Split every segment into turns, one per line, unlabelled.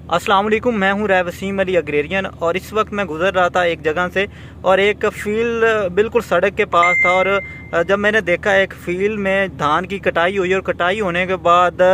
अस्सलाम वालेकुम, मैं हूं वसीम अली अग्रेरियन और इस वक्त मैं गुज़र रहा था एक जगह से और एक फील्ड बिल्कुल सड़क के पास था। और जब मैंने देखा एक फील्ड में धान की कटाई हुई और कटाई होने के बाद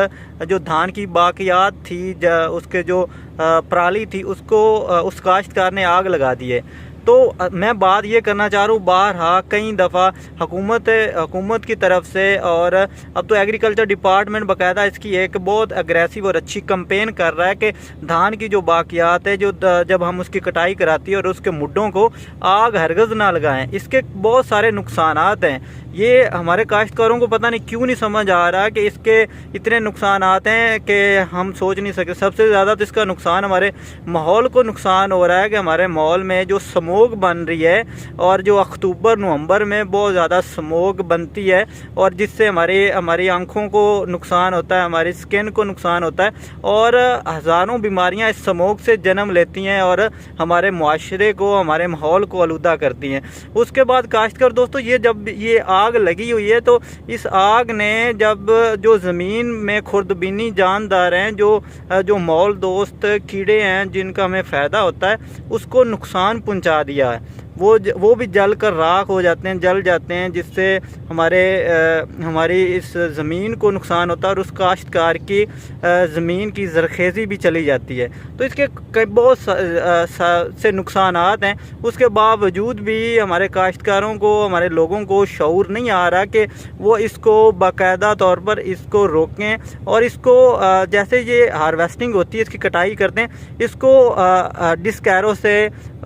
जो धान की बाकियात थी, उसके जो पराली थी, उसको उस काश्तकार ने आग लगा दी है। तो मैं बात ये करना चाह रहा हूँ, बारहा कई दफ़ा हुकूमत की तरफ से और अब तो एग्रीकल्चर डिपार्टमेंट बाकायदा इसकी एक बहुत अग्रेसिव और अच्छी कंपेन कर रहा है कि धान की जो बाकियात है, जो जब हम उसकी कटाई कराती है और उसके मुड्ढों को आग हरगज़ ना लगाएं। इसके बहुत सारे नुकसानात हैं। ये हमारे काश्तकारों को पता नहीं क्यों नहीं समझ आ रहा कि इसके इतने नुकसानात हैं कि हम सोच नहीं सकते। सबसे ज़्यादा तो इसका नुकसान हमारे माहौल को नुकसान हो रहा है कि हमारे माहौल में जो स्मोक बन रही है और जो अक्टूबर नवंबर में बहुत ज़्यादा स्मोक बनती है और जिससे हमारी आँखों को नुकसान होता है, हमारी स्किन को नुकसान होता है और हज़ारों बीमारियाँ इस स्मोक से जन्म लेती हैं और हमारे मुआशरे को, हमारे माहौल को आलूदा करती हैं। उसके बाद काश्तकार दोस्तों, जब ये आग लगी हुई है तो इस आग ने जब जो ज़मीन में खुर्दबीनी जानदार हैं, जो मौल दोस्त कीड़े हैं जिनका हमें फ़ायदा होता है, उसको नुकसान पहुंचा दिया है। वो भी जल कर राख हो जाते हैं, जल जाते हैं, जिससे हमारी इस ज़मीन को नुकसान होता है और उस काश्तकार की ज़मीन की ज़रखेज़ी भी चली जाती है। तो इसके कई बहुत से नुकसानात हैं। उसके बावजूद भी हमारे काश्तकारों को, हमारे लोगों को शऊर नहीं आ रहा कि वो इसको बाकायदा तौर पर इसको रोकें और इसको जैसे ये हार्वेस्टिंग होती है, इसकी कटाई करते हैं, इसको डिस्कैरो से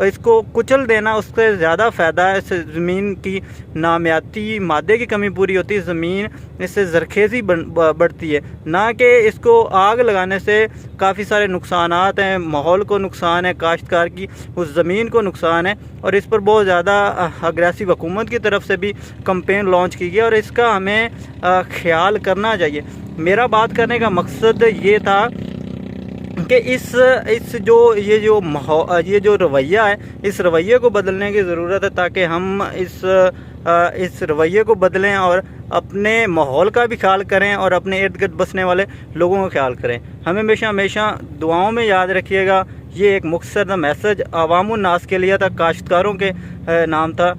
इसको कुचल देना, उससे ज़्यादा फ़ायदा है। इससे ज़मीन की नामियाती मादे की कमी पूरी होती है, ज़मीन इससे ज़रखेज़ी बढ़ती है, ना कि इसको आग लगाने से काफ़ी सारे नुकसानात हैं। माहौल को नुकसान है, काश्तकार की उस ज़मीन को नुकसान है और इस पर बहुत ज़्यादा अग्रेसिव हुकूमत की तरफ से भी कंपेन लॉन्च की गई और इसका हमें ख्याल करना चाहिए। मेरा बात करने का मकसद ये था कि ये जो रवैया है, इस रवैये को बदलने की ज़रूरत है ताकि हम इस रवैये को बदलें और अपने माहौल का भी ख्याल करें और अपने इर्द गिर्द बसने वाले लोगों का ख्याल करें। हमें हमेशा दुआओं में याद रखिएगा। ये एक मुख्तसर मैसेज अवामुन नास के लिए था, काश्तकारों के नाम था।